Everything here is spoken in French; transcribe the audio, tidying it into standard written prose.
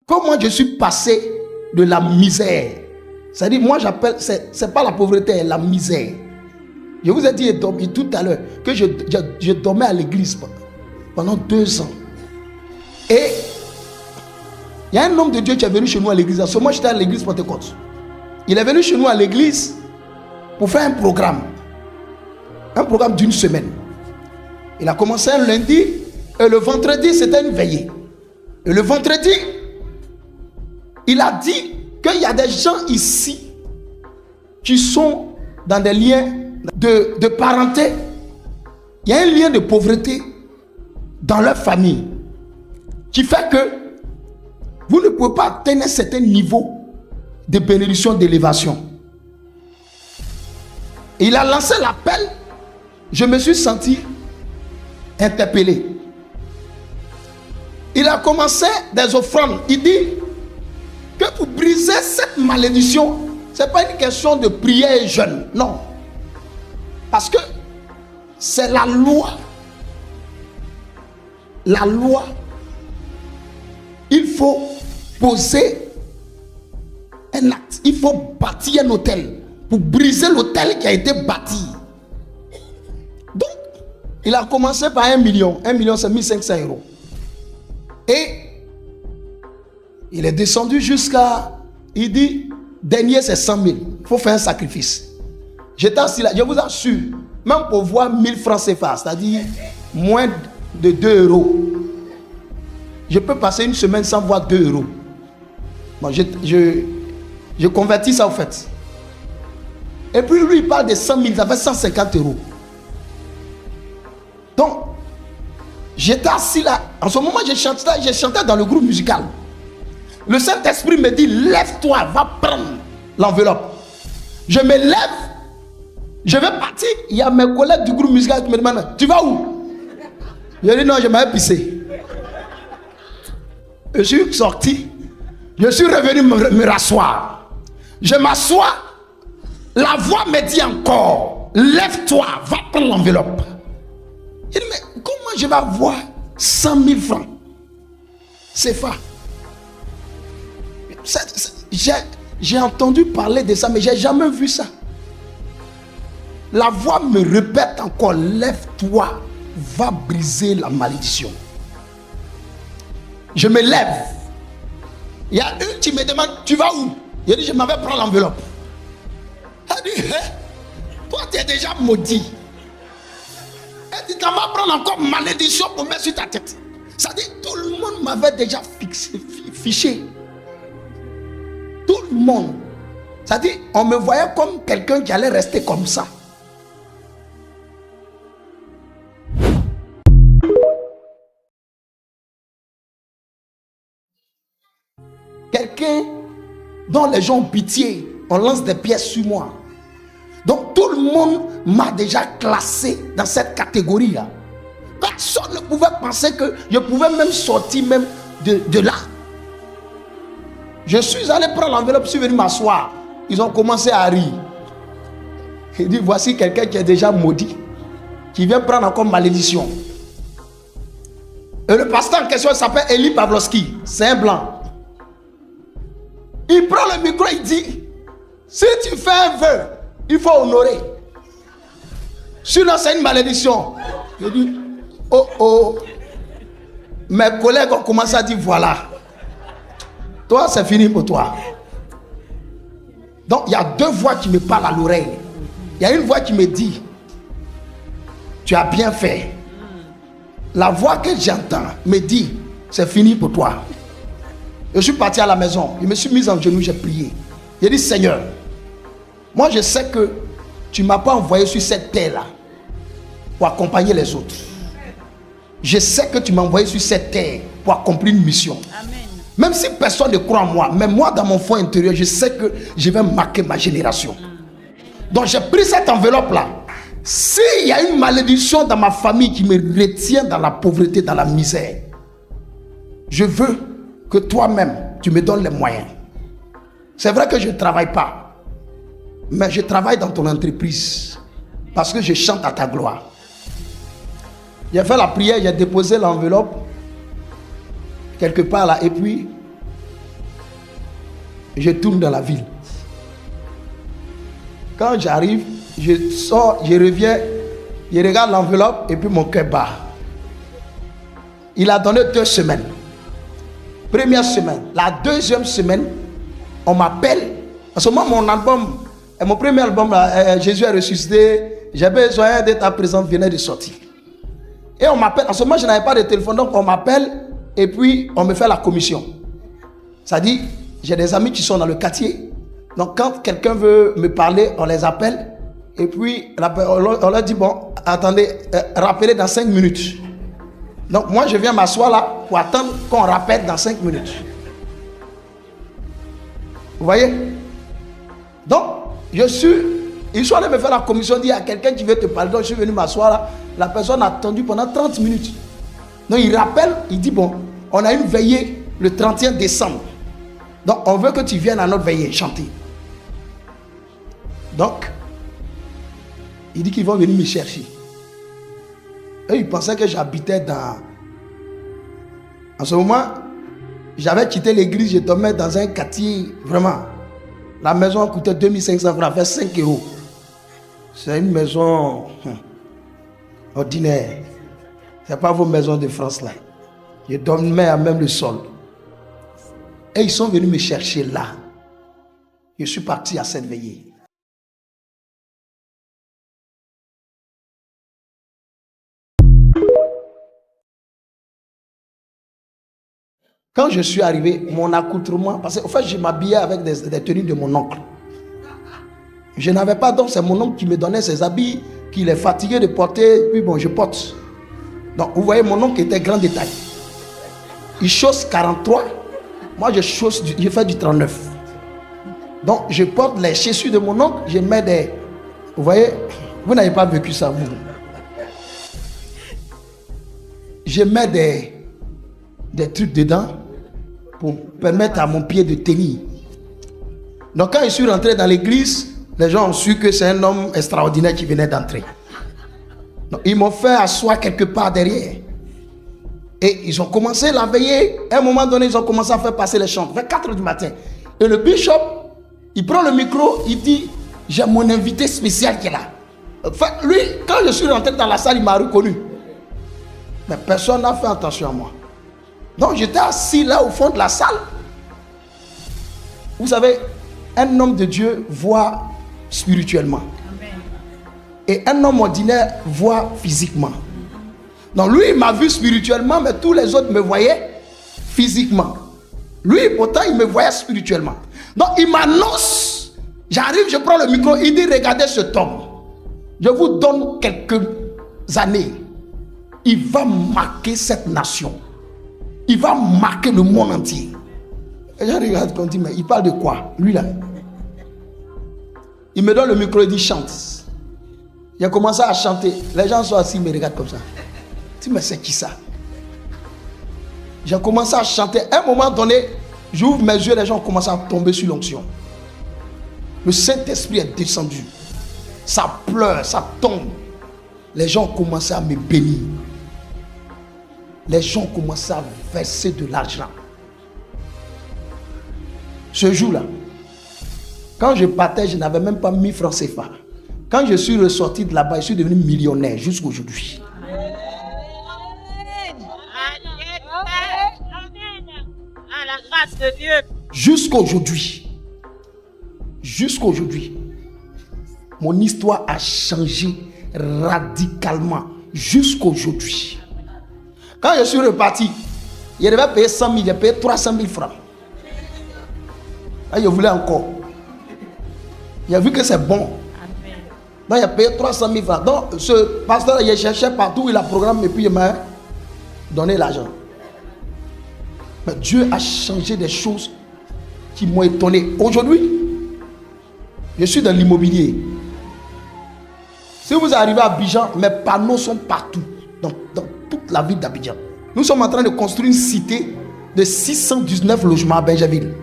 Comment je suis passé de la misère. C'est-à-dire, moi j'appelle, c'est pas la pauvreté, la misère. Je vous ai dit tout à l'heure que je dormais à l'église pendant 2 ans. Et il y a un homme de Dieu qui est venu chez nous à l'église. À ce moment, j'étais à l'église Pentecôte. Il est venu chez nous à l'église pour faire un programme d'une semaine. Il a commencé un lundi et le vendredi, c'était une veillée. Et le vendredi, il a dit qu'il y a des gens ici qui sont dans des liens de parenté. Il y a un lien de pauvreté dans leur famille qui fait que vous ne pouvez pas atteindre un certain niveau de bénédiction, d'élévation. Il a lancé l'appel. Je me suis senti interpellé. Il a commencé des offrandes. Il dit que pour briser cette malédiction, ce n'est pas une question de prière et jeûne. Non. Parce que c'est la loi. La loi. Il faut poser un acte. Il faut bâtir un hôtel pour briser l'hôtel qui a été bâti. Donc, il a commencé par 1 million. 1 million, c'est 1500 €. Et il est descendu jusqu'à, il dit, dernier c'est 100 000. Il faut faire un sacrifice. J'étais assis là, je vous assure, même pour voir 1000 francs CFA, c'est-à-dire moins de 2 €. Je peux passer une semaine sans voir 2 €. Bon, je convertis ça au fait. Et puis lui, il parle de 100 000, ça fait 150 €. Donc, j'étais assis là. En ce moment, je chantais dans le groupe musical. Le Saint-Esprit me dit, lève-toi, va prendre l'enveloppe. Je me lève, je vais partir. Il y a mes collègues du groupe musical qui me demandent, tu vas où? Je dis non, je m'avais pissé. Je suis sorti. Je suis revenu me rasseoir. Je m'assois. La voix me dit encore, lève-toi, va prendre l'enveloppe. Je dis, mais comment je vais avoir 100 000 francs? C'est ça. J'ai entendu parler de ça, mais je n'ai jamais vu ça. La voix me répète encore, lève-toi, va briser la malédiction. Je me lève. Il y a une qui me demande, tu vas où? Je dis, je m'en vais prendre l'enveloppe. Elle dit, hein? Toi tu es déjà maudit. Elle dit, tu vas prendre encore malédiction pour mettre sur ta tête. Ça dit, tout le monde m'avait déjà fiché. Tout le monde. Ça dit, on me voyait comme quelqu'un qui allait rester comme ça. Quelqu'un dont les gens ont pitié, on lance des pièces sur moi. Donc tout le monde m'a déjà classé dans cette catégorie-là. Personne ne pouvait penser que je pouvais même sortir même de là. Je suis allé prendre l'enveloppe, je suis venu m'asseoir. Ils ont commencé à rire. Il dit, voici quelqu'un qui est déjà maudit, qui vient prendre encore malédiction. Et le pasteur en question s'appelle Eli Pavlovski. C'est un blanc. Il prend le micro, il dit, si tu fais un vœu, il faut honorer. Sinon, c'est une malédiction. Je dis, oh oh. Mes collègues ont commencé à dire, voilà. Toi, c'est fini pour toi. Donc, il y a 2 voix qui me parlent à l'oreille. Il y a une voix qui me dit, tu as bien fait. La voix que j'entends me dit, c'est fini pour toi. Je suis parti à la maison. Je me suis mis en genoux, j'ai prié. J'ai dit, Seigneur, moi je sais que tu ne m'as pas envoyé sur cette terre-là pour accompagner les autres. Je sais que tu m'as envoyé sur cette terre pour accomplir une mission. Amen. Même si personne ne croit en moi, mais moi dans mon fond intérieur, je sais que je vais marquer ma génération. Donc j'ai pris cette enveloppe-là. S'il y a une malédiction dans ma famille qui me retient dans la pauvreté, dans la misère, je veux que toi-même, tu me donnes les moyens. C'est vrai que je ne travaille pas, mais je travaille dans ton entreprise parce que je chante à ta gloire. J'ai fait la prière, j'ai déposé l'enveloppe quelque part là, et puis je tourne dans la ville. Quand j'arrive, je sors, je reviens, je regarde l'enveloppe et puis mon cœur bat. Il a donné 2 semaines. Première semaine. La deuxième semaine, on m'appelle. En ce moment, mon premier album, Jésus est ressuscité, j'ai besoin de ta présence, venait de sortir. Et on m'appelle. En ce moment, je n'avais pas de téléphone, donc on m'appelle et puis on me fait la commission. Ça dit, j'ai des amis qui sont dans le quartier. Donc quand quelqu'un veut me parler, on les appelle. Et puis on leur dit, bon, attendez, rappelez dans 5 minutes. Donc moi, je viens m'asseoir là pour attendre qu'on rappelle dans 5 minutes. Vous voyez? Donc, ils sont allés me faire la commission, dit, il y a quelqu'un qui veut te parler. Donc je suis venu m'asseoir là. La personne a attendu pendant 30 minutes. Donc il rappelle, il dit, bon, on a une veillée le 31 décembre. Donc on veut que tu viennes à notre veillée chanter. Donc, il dit qu'ils vont venir me chercher. Et ils pensaient que j'habitais dans... En ce moment, j'avais quitté l'église, je dormais dans un quartier, vraiment. La maison coûtait 2500 francs, fait 5 €. C'est une maison ordinaire. Ce n'est pas vos maisons de France là. Je dormais à même le sol. Et ils sont venus me chercher là. Je suis parti à cette veillée. Quand je suis arrivé, mon accoutrement, parce qu'en fait, je m'habillais avec des tenues de mon oncle. Je n'avais pas, donc c'est mon oncle qui me donnait ses habits, qu'il est fatigué de porter, puis bon, je porte. Donc, vous voyez, mon oncle était grand détail. Il chausse 43, moi je fais du 39. Donc, je porte les chaussures de mon oncle, je mets des... Vous voyez, vous n'avez pas vécu ça, vous. Je mets des trucs dedans pour permettre à mon pied de tenir. Donc quand je suis rentré dans l'église, les gens ont su que c'est un homme extraordinaire qui venait d'entrer. Donc ils m'ont fait asseoir quelque part derrière. Et ils ont commencé la veillée. À un moment donné, ils ont commencé à faire passer les chants. Vers 4 h du matin. Et le bishop, il prend le micro, il dit, j'ai mon invité spécial qui est là. Enfin, lui, quand je suis rentré dans la salle, il m'a reconnu. Mais personne n'a fait attention à moi. Donc j'étais assis là au fond de la salle. Vous savez, un homme de Dieu voit spirituellement. Amen. Et un homme ordinaire voit physiquement. Donc lui, il m'a vu spirituellement, mais tous les autres me voyaient physiquement. Lui, pourtant, il me voyait spirituellement. Donc il m'annonce. J'arrive, je prends le micro, il dit, regardez cet homme. Je vous donne quelques années. Il va marquer cette nation. Il va marquer le monde entier. Et je regarde quand il dit, mais il parle de quoi? Lui là. Il me donne le micro et dit, chante. J'ai commencé à chanter. Les gens sont assis, ils me regardent comme ça. Je dis, mais c'est qui ça? J'ai commencé à chanter. À un moment donné, j'ouvre mes yeux, les gens commencent à tomber sur l'onction. Le Saint-Esprit est descendu. Ça pleure, ça tombe. Les gens ont commencé à me bénir. Les gens ont commencé à verser de l'argent. Ce jour-là, quand je partais, je n'avais même pas 1000 francs CFA. Quand je suis ressorti de là-bas, je suis devenu millionnaire jusqu'aujourd'hui. À la grâce de Dieu. Jusqu'aujourd'hui. Jusqu'aujourd'hui. Mon histoire a changé radicalement. Jusqu'aujourd'hui. Quand je suis reparti, je devais payer 100 000, j'ai payé 300 000 francs. Là, je voulais encore. J'ai vu que c'est bon. Donc, j'ai payé 300 000 francs. Donc, ce pasteur, il cherchait partout où il a programmé et puis il m'a donné l'argent. Mais Dieu a changé des choses qui m'ont étonné. Aujourd'hui, je suis dans l'immobilier. Si vous arrivez à Abidjan, mes panneaux sont partout. Dans toute la ville d'Abidjan. Nous sommes en train de construire une cité de 619 logements à Benjaville.